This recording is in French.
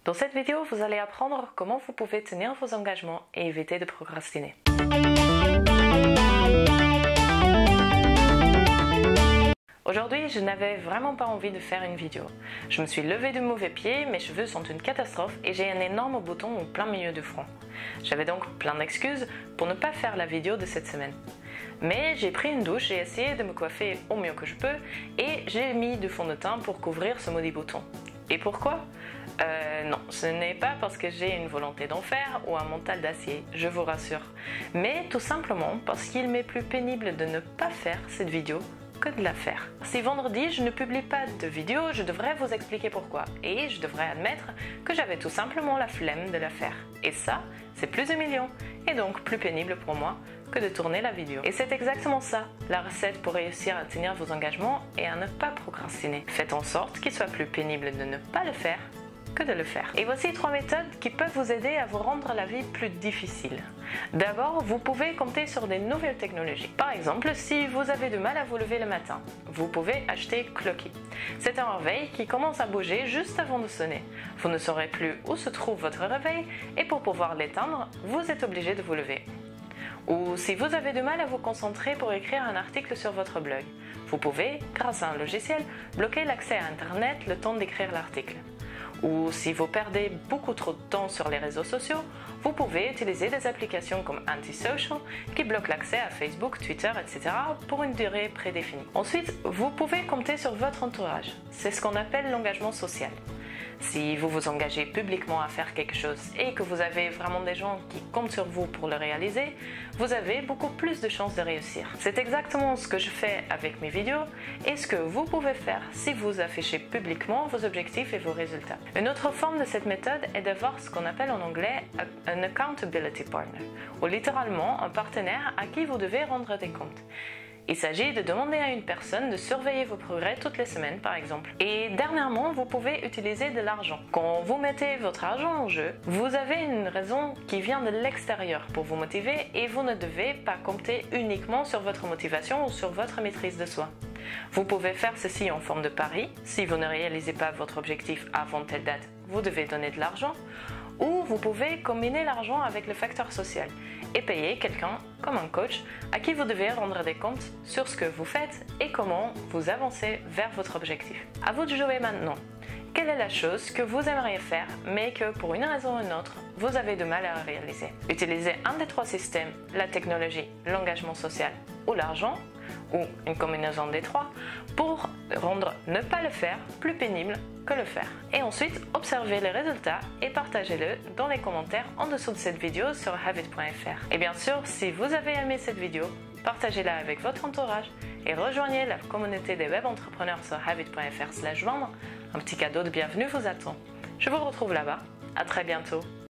Dans cette vidéo, vous allez apprendre comment vous pouvez tenir vos engagements et éviter de procrastiner. Aujourd'hui, je n'avais vraiment pas envie de faire une vidéo. Je me suis levée du mauvais pied, mes cheveux sont une catastrophe et j'ai un énorme bouton au plein milieu du front. J'avais donc plein d'excuses pour ne pas faire la vidéo de cette semaine. Mais j'ai pris une douche, j'ai essayé de me coiffer au mieux que je peux et j'ai mis du fond de teint pour couvrir ce maudit bouton. Et pourquoi ? Non, ce n'est pas parce que j'ai une volonté d'en faire ou un mental d'acier, je vous rassure. Mais tout simplement parce qu'il m'est plus pénible de ne pas faire cette vidéo que de la faire. Si vendredi je ne publie pas de vidéo, je devrais vous expliquer pourquoi. Et je devrais admettre que j'avais tout simplement la flemme de la faire. Et ça, c'est plus humiliant et donc plus pénible pour moi que de tourner la vidéo. Et c'est exactement ça, la recette pour réussir à tenir vos engagements et à ne pas procrastiner. Faites en sorte qu'il soit plus pénible de ne pas le faire que de le faire. Et voici 3 méthodes qui peuvent vous aider à vous rendre la vie plus difficile. D'abord, vous pouvez compter sur des nouvelles technologies. Par exemple, si vous avez du mal à vous lever le matin, vous pouvez acheter Clocky. C'est un réveil qui commence à bouger juste avant de sonner. Vous ne saurez plus où se trouve votre réveil et pour pouvoir l'éteindre, vous êtes obligé de vous lever. Ou si vous avez du mal à vous concentrer pour écrire un article sur votre blog, vous pouvez, grâce à un logiciel, bloquer l'accès à Internet le temps d'écrire l'article. Ou si vous perdez beaucoup trop de temps sur les réseaux sociaux, vous pouvez utiliser des applications comme Antisocial qui bloquent l'accès à Facebook, Twitter, etc. pour une durée prédéfinie. Ensuite, vous pouvez compter sur votre entourage. C'est ce qu'on appelle l'engagement social. Si vous vous engagez publiquement à faire quelque chose et que vous avez vraiment des gens qui comptent sur vous pour le réaliser, vous avez beaucoup plus de chances de réussir. C'est exactement ce que je fais avec mes vidéos et ce que vous pouvez faire si vous affichez publiquement vos objectifs et vos résultats. Une autre forme de cette méthode est d'avoir ce qu'on appelle en anglais un accountability partner, ou littéralement un partenaire à qui vous devez rendre des comptes. Il s'agit de demander à une personne de surveiller vos progrès toutes les semaines, par exemple. Et dernièrement, vous pouvez utiliser de l'argent. Quand vous mettez votre argent en jeu, vous avez une raison qui vient de l'extérieur pour vous motiver et vous ne devez pas compter uniquement sur votre motivation ou sur votre maîtrise de soi. Vous pouvez faire ceci en forme de pari. Si vous ne réalisez pas votre objectif avant telle date, vous devez donner de l'argent. Ou vous pouvez combiner l'argent avec le facteur social et payer quelqu'un comme un coach à qui vous devez rendre des comptes sur ce que vous faites et comment vous avancez vers votre objectif. À vous de jouer maintenant. Quelle est la chose que vous aimeriez faire mais que pour une raison ou une autre, vous avez du mal à réaliser? Utilisez un des 3 systèmes, la technologie, l'engagement social ou l'argent, ou une combinaison des 3, pour rendre ne pas le faire plus pénible que le faire. Et ensuite, observez les résultats et partagez-le dans les commentaires en dessous de cette vidéo sur habit.fr. Et bien sûr, si vous avez aimé cette vidéo, partagez-la avec votre entourage et rejoignez la communauté des web entrepreneurs sur habit.fr/vendre. Un petit cadeau de bienvenue vous attend. Je vous retrouve là-bas. À très bientôt.